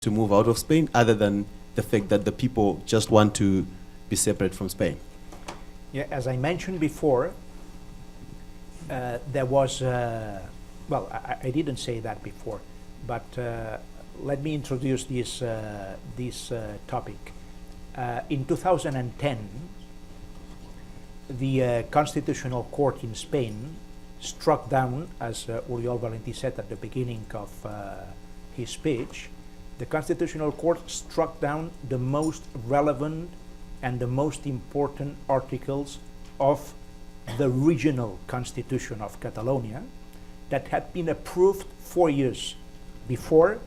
to move out of Spain, other than the fact that the people just want to be separate from Spain? Yeah, as I mentioned before, there was, well, I didn't say that before, but let me introduce this topic. In 2010, the Constitutional Court in Spain struck down, as Oriol Valentí said at the beginning of his speech, the Constitutional Court struck down the most relevant and the most important articles of the regional constitution of Catalonia that had been approved 4 years before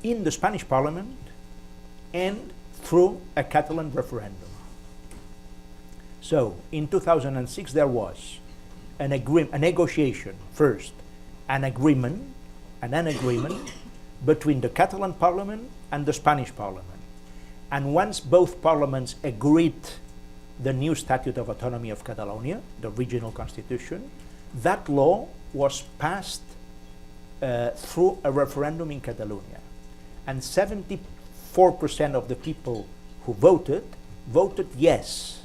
in the Spanish Parliament and through a Catalan referendum. So in 2006 there was a negotiation first, an agreement between the Catalan Parliament and the Spanish Parliament. And once both parliaments agreed the new Statute of Autonomy of Catalonia, the regional constitution, that law was passed through a referendum in Catalonia. And 74% of the people who voted yes.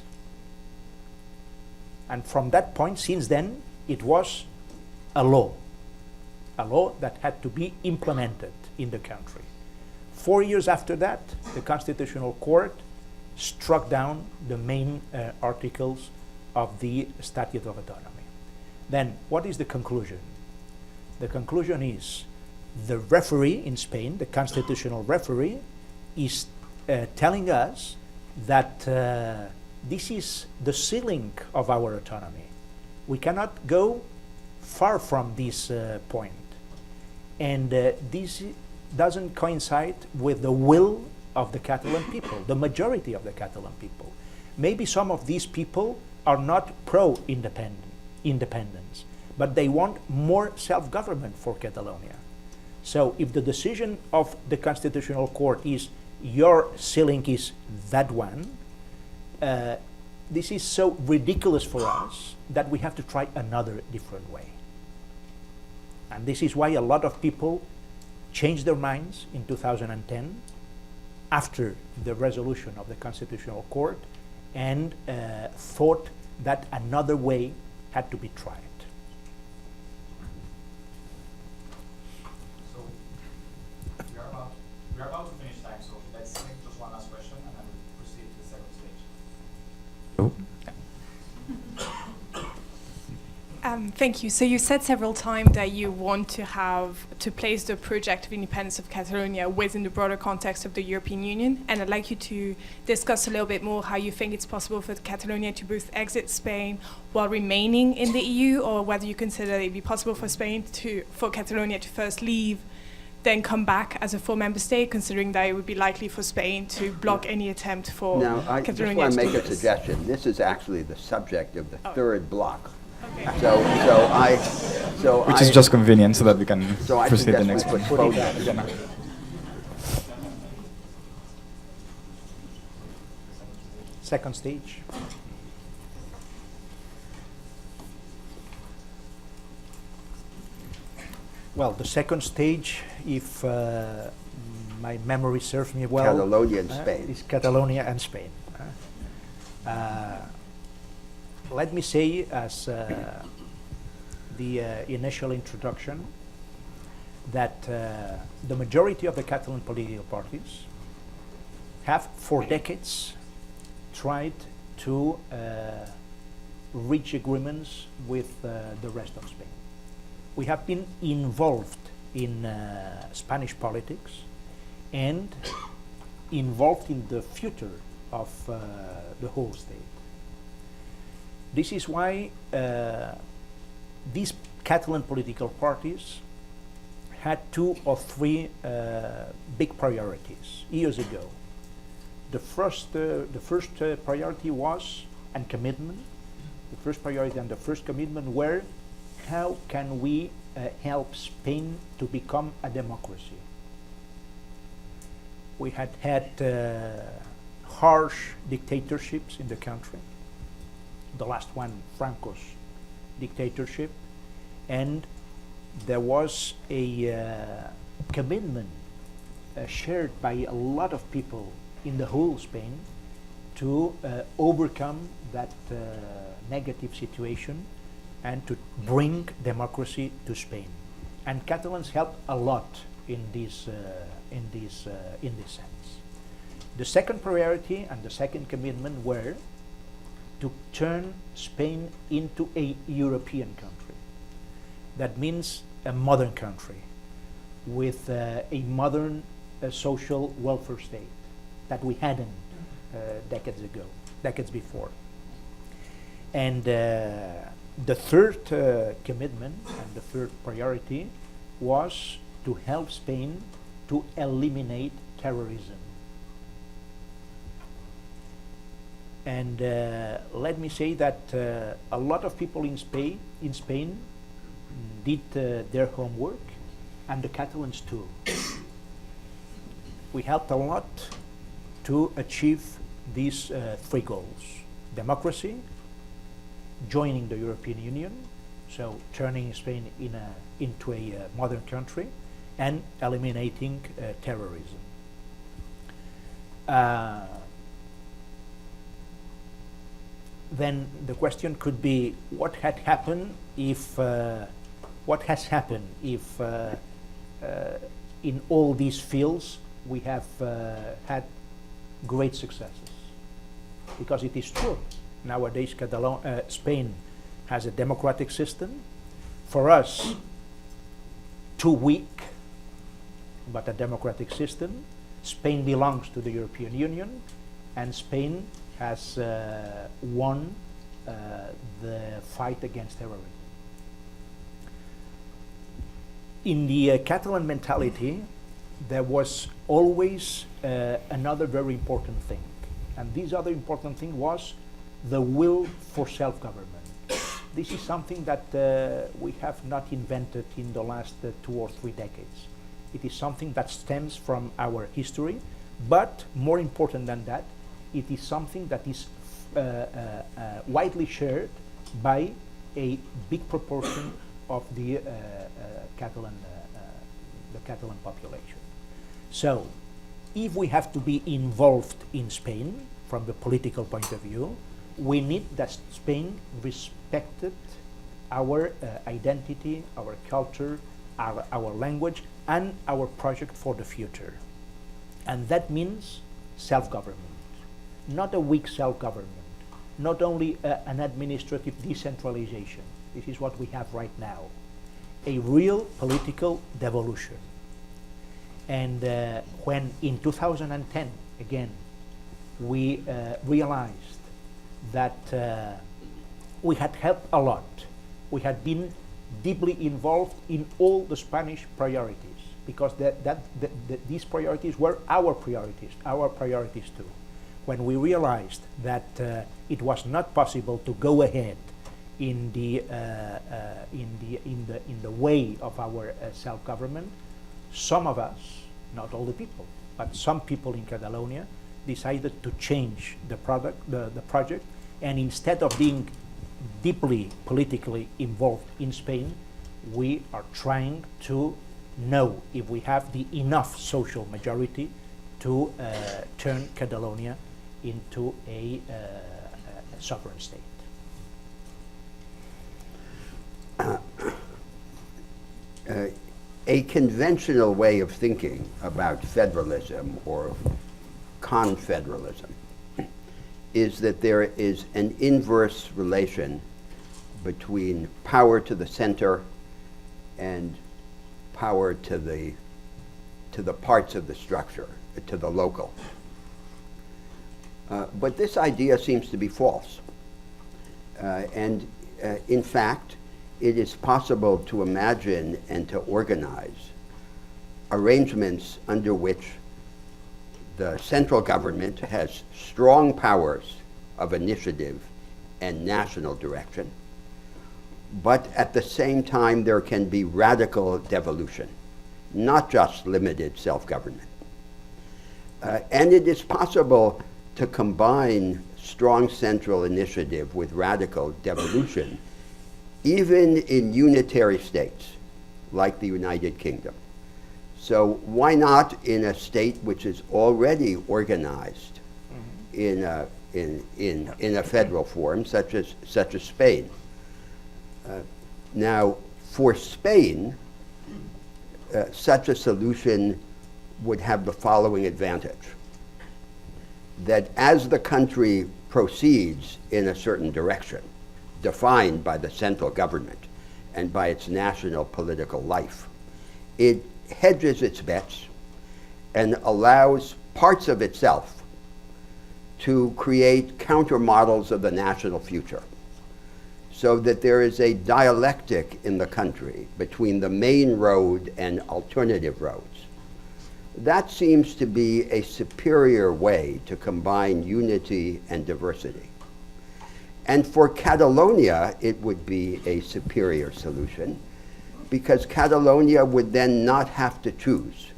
And from that point, since then, it was a law that had to be implemented in the country. 4 years after that, the Constitutional Court struck down the main articles of the Statute of Autonomy. Then, what is the conclusion? The conclusion is the referee in Spain, the constitutional referee, is telling us that this is the ceiling of our autonomy. We cannot go far from this point. And this doesn't coincide with the will of the Catalan people, the majority of the Catalan people. Maybe some of these people are not pro-independence, but they want more self-government for Catalonia. So if the decision of the Constitutional Court is your ceiling is that one, this is so ridiculous for us that we have to try another different way. And this is why a lot of people changed their minds in 2010 after the resolution of the Constitutional Court and thought that another way had to be tried. So we are about to finish time, so let's make just one last question and then we'll proceed to the second stage. Oh. Thank you. So you said several times that you want to place the project of independence of Catalonia within the broader context of the European Union, and I'd like you to discuss a little bit more how you think it's possible for Catalonia to both exit Spain while remaining in the EU, or whether you consider it'd be possible for Catalonia to first leave, then come back as a full member state, considering that it would be likely for Spain to block any attempt for Catalonia to do this. Now, I just want to make a suggestion. This is actually the subject of the third block. Okay. Which is just convenient so that we can proceed to the next one. Second stage. Well, the second stage, if my memory serves me well, Catalonia and Spain. Is Catalonia and Spain. Let me say, as the initial introduction, that the majority of the Catalan political parties have for decades tried to reach agreements with the rest of Spain. We have been involved in Spanish politics and involved in the future of the whole state. This is why these Catalan political parties had 2 or 3 big priorities years ago. The first priority was and commitment. The first priority and the first commitment were, how can we help Spain to become a democracy? We had harsh dictatorships in the country. The last one, Franco's dictatorship, and there was a commitment shared by a lot of people in the whole Spain to overcome that negative situation and to bring democracy to Spain. And Catalans helped a lot in this sense. The second priority and the second commitment were to turn Spain into a European country. That means a modern country with a modern social welfare state that we hadn't decades before. And the third commitment and the third priority was to help Spain to eliminate terrorism. And let me say that a lot of people in Spain did their homework, and the Catalans too. We helped a lot to achieve these three goals: democracy, joining the European Union, so turning Spain into a modern country, and eliminating terrorism. Then the question could be, what had happened if, what has happened if in all these fields we have had great successes? Because it is true. Nowadays, Spain has a democratic system. For us, too weak, but a democratic system. Spain belongs to the European Union, and Spain has won the fight against terrorism. In the Catalan mentality, there was always another very important thing. And this other important thing was the will for self-government. This is something that we have not invented in the last 2 or 3 decades. It is something that stems from our history, but more important than that, it is something that is widely shared by a big proportion of the Catalan population. So, if we have to be involved in Spain from the political point of view, we need that Spain respected our identity, our culture, our language, and our project for the future. And that means self-government. Not a weak self-government, not only an administrative decentralization. This is what we have right now. A real political devolution. And when in 2010, again, we realized that we had helped a lot. We had been deeply involved in all the Spanish priorities, because these priorities were our priorities too. When we realized that it was not possible to go ahead in the way of our self-government, some of us, not all the people, but some people in Catalonia decided to change the project, and instead of being deeply politically involved in Spain, we are trying to know if we have the enough social majority to turn Catalonia into a sovereign state. A conventional way of thinking about federalism or confederalism is that there is an inverse relation between power to the center and power to the parts of the structure, to the local. But this idea seems to be false. In fact, it is possible to imagine and to organize arrangements under which the central government has strong powers of initiative and national direction, but at the same time there can be radical devolution, not just limited self-government. And it is possible to combine strong central initiative with radical devolution, even in unitary states like the United Kingdom. So why not in a state which is already organized in a federal form, such as Spain? Now, for Spain, such a solution would have the following advantage: that as the country proceeds in a certain direction, defined by the central government and by its national political life, it hedges its bets and allows parts of itself to create counter-models of the national future, so that there is a dialectic in the country between the main road and alternative roads. That seems to be a superior way to combine unity and diversity. And for Catalonia, it would be a superior solution, because Catalonia would then not have to choose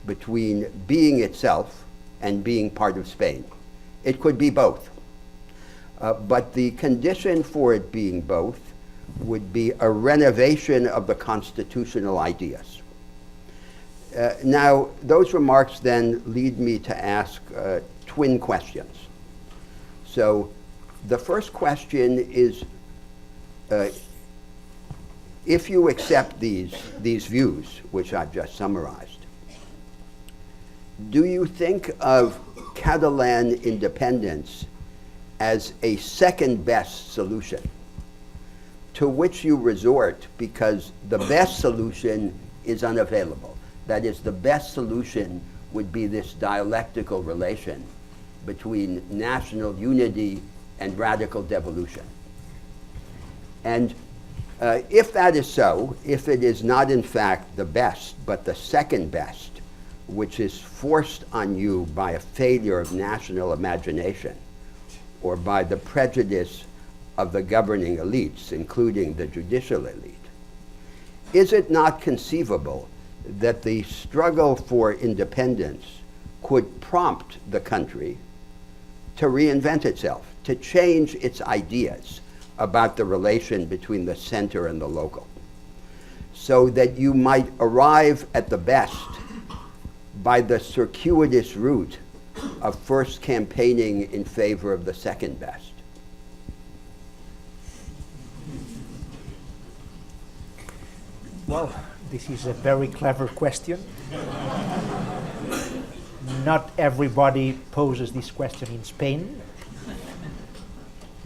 between being itself and being part of Spain. It could be both. But the condition for it being both would be a renovation of the constitutional ideas. Now, those remarks then lead me to ask twin questions. So the first question is, if you accept these views, which I've just summarized, do you think of Catalan independence as a second best solution to which you resort because the best solution is unavailable? That is, the best solution would be this dialectical relation between national unity and radical devolution. And if that is so, if it is not in fact the best, but the second best, which is forced on you by a failure of national imagination or by the prejudice of the governing elites, including the judicial elite, is it not conceivable that the struggle for independence could prompt the country to reinvent itself, to change its ideas about the relation between the center and the local, so that you might arrive at the best by the circuitous route of first campaigning in favor of the second best? Well, this is a very clever question. Not everybody poses this question in Spain.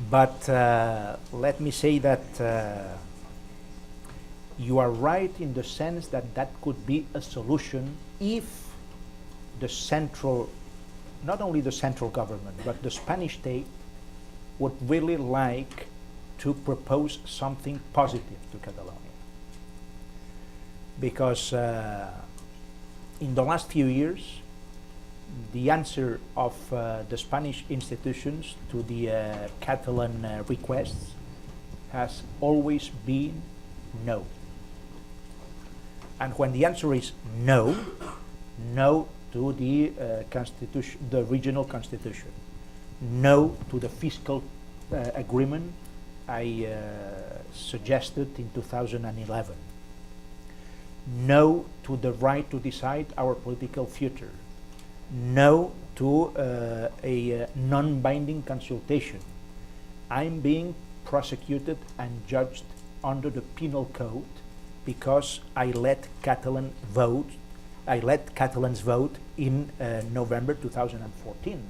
But let me say that you are right in the sense that that could be a solution if the central, not only the central government, but the Spanish state would really like to propose something positive to Catalonia. Because in the last few years, the answer of the Spanish institutions to the Catalan requests has always been no. And when the answer is no, no to the constitution, the regional constitution, no to the fiscal agreement I suggested in 2011, no to the right to decide our political future, no to a non-binding consultation, I'm being prosecuted and judged under the penal code because I let Catalans vote in November 2014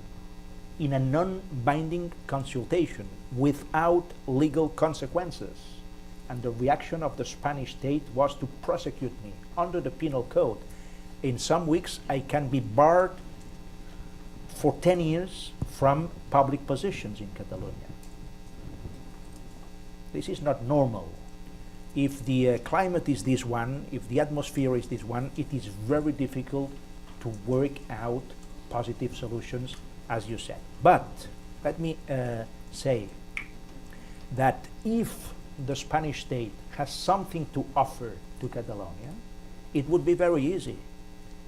in a non-binding consultation without legal consequences. And the reaction of the Spanish state was to prosecute me under the penal code. In some weeks, I can be barred for 10 years from public positions in Catalonia. This is not normal. If the climate is this one, if the atmosphere is this one, it is very difficult to work out positive solutions, as you said. But let me say that if the Spanish state has something to offer to Catalonia, it would be very easy,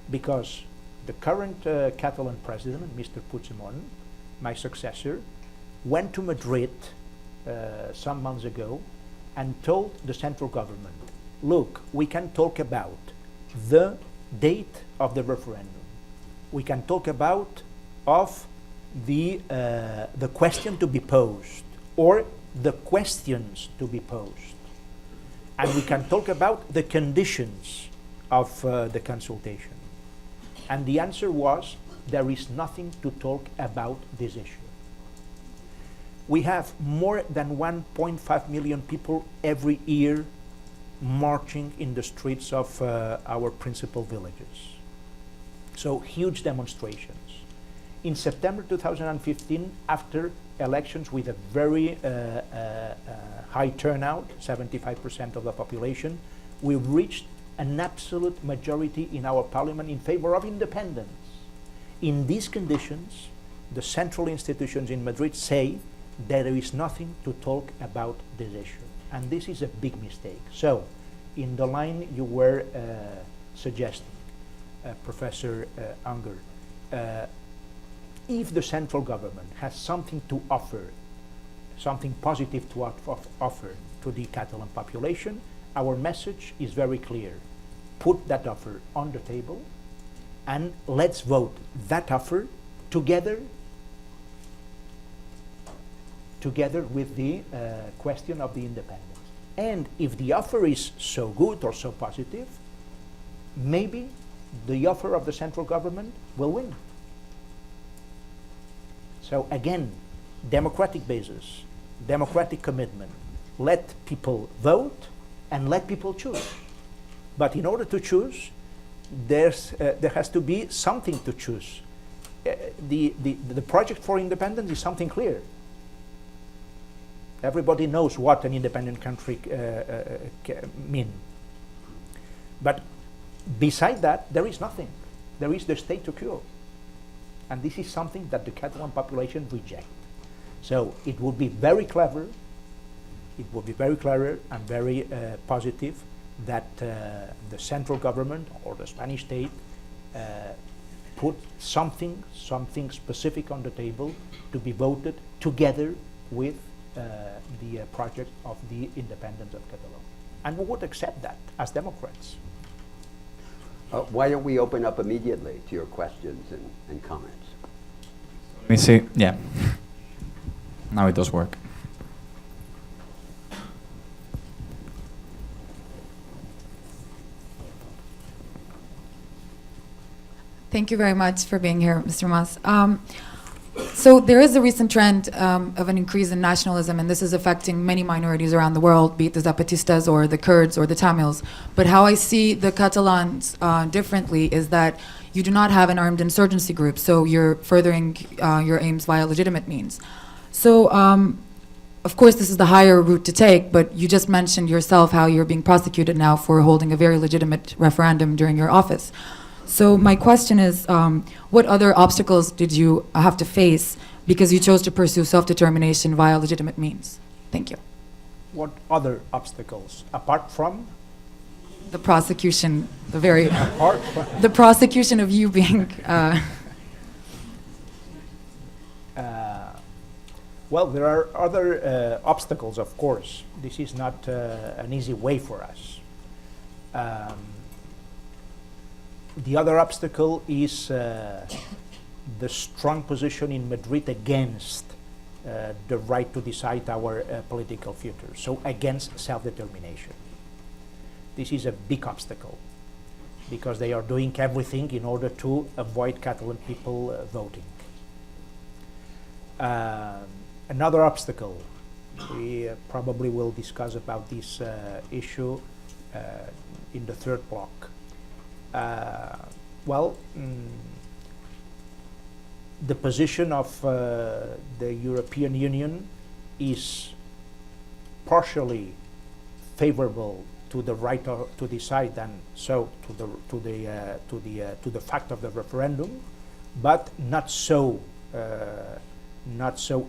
because the current Catalan president, Mr. Puigdemont, my successor, went to Madrid some months ago and told the central government, look, we can talk about the date of the referendum. We can talk about of the question to be posed or the questions to be posed. And we can talk about the conditions of the consultation. And the answer was, there is nothing to talk about this issue. We have more than 1.5 million people every year marching in the streets of our principal villages. So huge demonstrations. In September 2015, after elections with a very high turnout, 75% of the population, we reached an absolute majority in our parliament in favor of independence. In these conditions, the central institutions in Madrid say there is nothing to talk about this issue. And this is a big mistake. So, in the line you were suggesting, Professor Unger, if the central government has something to offer, something positive to offer to the Catalan population, our message is very clear. Put that offer on the table and let's vote that offer together with the question of the independence. And if the offer is so good or so positive, maybe the offer of the central government will win. So again, democratic basis, democratic commitment. Let people vote and let people choose. But in order to choose, there has to be something to choose. The project for independence is something clear. Everybody knows what an independent country means. But beside that, there is nothing. There is the state quo. And this is something that the Catalan population rejects. So it would be very clever, and very positive that the central government or the Spanish state put something specific on the table to be voted together with the project of the independence of Catalonia. And we would accept that as Democrats. Why don't we open up immediately to your questions and comments? Let me see. Yeah. Now it does work. Thank you very much for being here, Mr. Mas. So there is a recent trend of an increase in nationalism, and this is affecting many minorities around the world, be it the Zapatistas or the Kurds or the Tamils. But how I see the Catalans differently is that you do not have an armed insurgency group, so you're furthering your aims via legitimate means. So, of course, this is the higher route to take, but you just mentioned yourself how you're being prosecuted now for holding a very legitimate referendum during your office. So my question is, what other obstacles did you have to face because you chose to pursue self-determination via legitimate means? Thank you. What other obstacles, apart from? The prosecution, the prosecution of you being... Well, there are other obstacles, of course. This is not an easy way for us. The other obstacle is the strong position in Madrid against the right to decide our political future, so against self-determination. This is a big obstacle because they are doing everything in order to avoid Catalan people voting. Another obstacle, we probably will discuss about this issue in the third block. The position of the European Union is partially favorable to the right to decide, and so to the fact of the referendum, but not so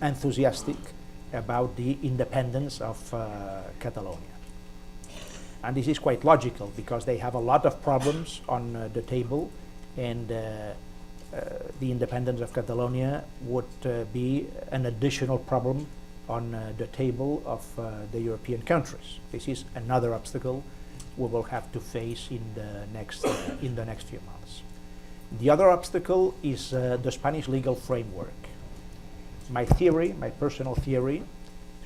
enthusiastic about the independence of Catalonia. And this is quite logical because they have a lot of problems on the table, and the independence of Catalonia would be an additional problem on the table of the European countries. This is another obstacle we will have to face in the next few months. The other obstacle is the Spanish legal framework. My theory, my personal theory,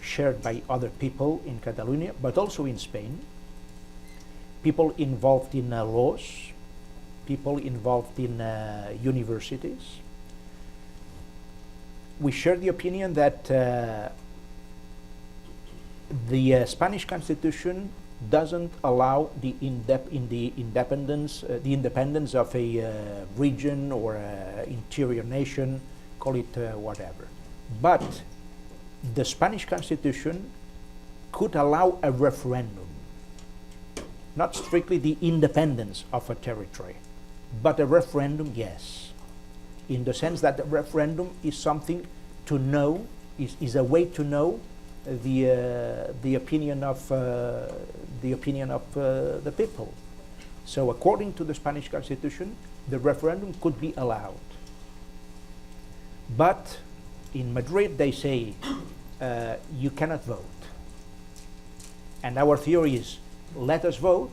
shared by other people in Catalonia, but also in Spain, people involved in laws, people involved in universities. We share the opinion that the Spanish Constitution doesn't allow the independence of a region or interior nation, call it whatever. But the Spanish Constitution could allow a referendum, not strictly the independence of a territory, but a referendum, yes, in the sense that the referendum is something to know, is a way to know the opinion of the people. So according to the Spanish Constitution, the referendum could be allowed. But in Madrid they say you cannot vote. And our theory is, let us vote,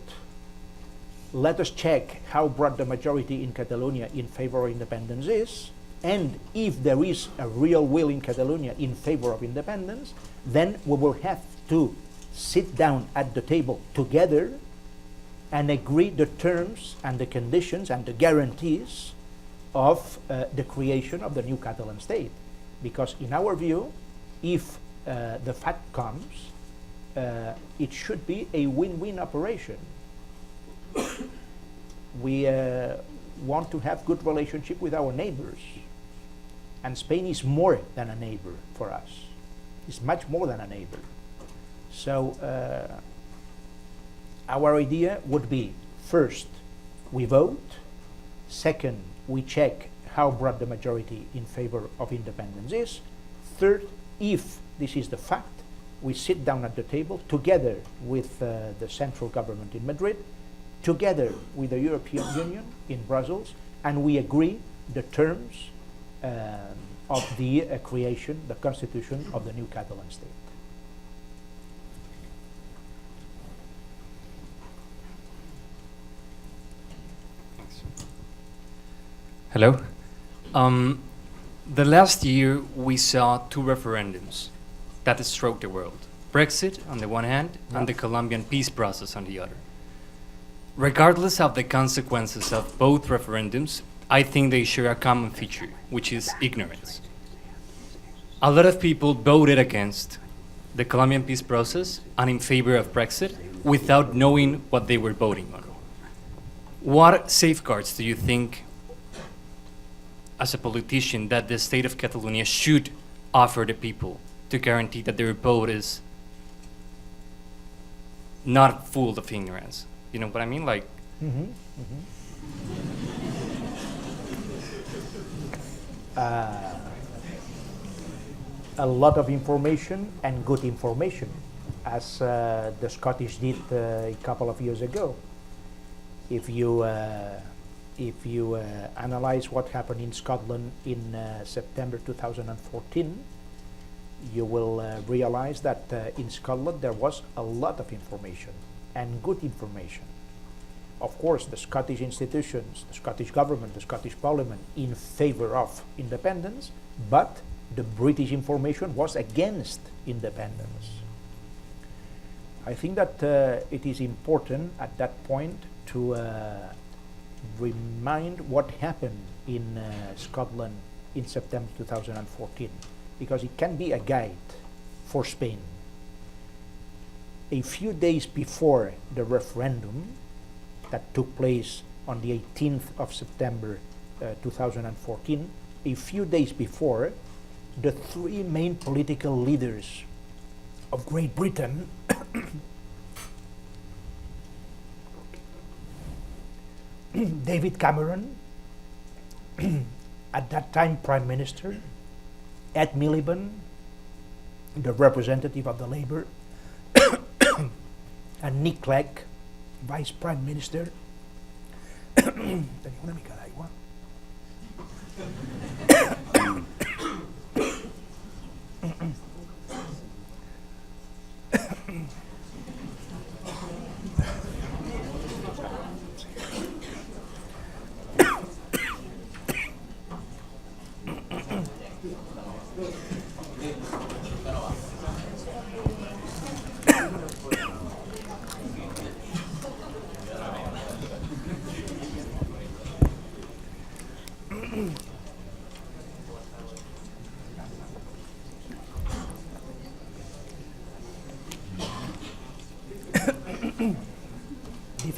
let us check how broad the majority in Catalonia in favor of independence is, and if there is a real will in Catalonia in favor of independence, then we will have to sit down at the table together and agree the terms and the conditions and the guarantees of the creation of the new Catalan state. Because in our view, if the fact comes, it should be a win-win operation. We want to have good relationship with our neighbors, and Spain is more than a neighbor for us. It's much more than a neighbor. So our idea would be, first, we vote. Second, we check how broad the majority in favor of independence is. Third, if this is the fact, we sit down at the table together with the central government in Madrid, together with the European Union in Brussels, and we agree the terms of the creation, the constitution of the new Catalan state. Hello. The last year we saw two referendums that stroked the world. Brexit on the one hand and the Colombian peace process on the other. Regardless of the consequences of both referendums, I think they share a common feature, which is ignorance. A lot of people voted against the Colombian peace process and in favor of Brexit without knowing what they were voting on. What safeguards do you think, as a politician, that the state of Catalonia should offer the people to guarantee that their vote is not full of ignorance? You know what I mean? Like, a lot of information and good information, as the Scottish did a couple of years ago. If you analyze what happened in Scotland in September 2014, you will realize that in Scotland there was a lot of information and good information. Of course, the Scottish institutions, the Scottish government, the Scottish Parliament in favor of independence, but the British information was against independence. I think that it is important at that point to remind what happened in Scotland in September 2014, because it can be a guide for Spain. A few days before the referendum that took place on the 18th of September 2014, a few days before, the three main political leaders of Great Britain David Cameron, at that time Prime Minister, Ed Miliband, the representative of the Labour, and Nick Clegg, Vice Prime Minister. Tenía una mica d'aigua.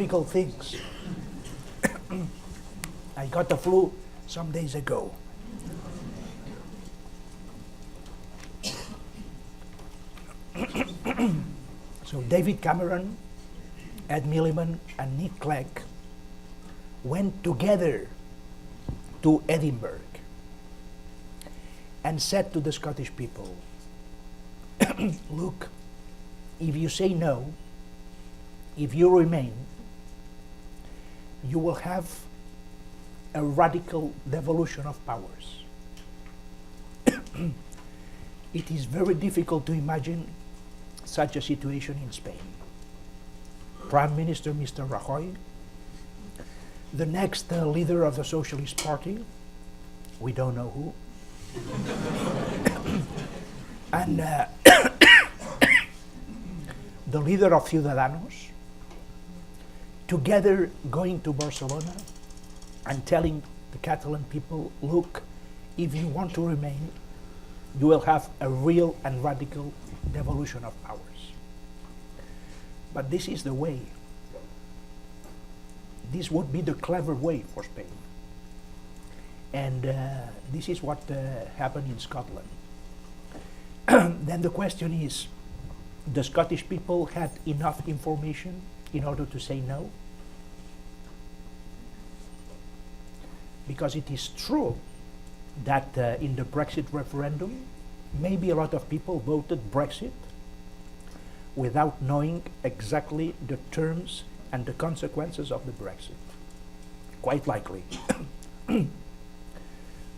difficult things. I got the flu some days ago. So David Cameron, Ed Miliband, and Nick Clegg went together to Edinburgh and said to the Scottish people, look, if you say no, if you remain, you will have a radical devolution of powers. It is very difficult to imagine such a situation in Spain. Prime Minister Mr. Rajoy, the next leader of the Socialist Party, we don't know who, and the leader of Ciudadanos, together going to Barcelona and telling the Catalan people, look, if you want to remain, you will have a real and radical devolution of powers. But this is the way. This would be the clever way for Spain. And this is what happened in Scotland. Then the question is, the Scottish people had enough information in order to say no? Because it is true that in the Brexit referendum, maybe a lot of people voted Brexit without knowing exactly the terms and the consequences of the Brexit. Quite likely.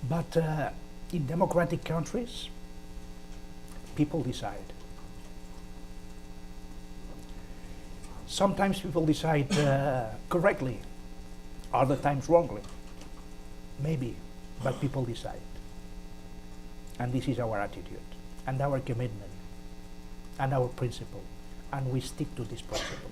But in democratic countries, people decide. Sometimes people decide correctly, other times wrongly. Maybe, but people decide. And this is our attitude, and our commitment, and our principle. And we stick to this principle.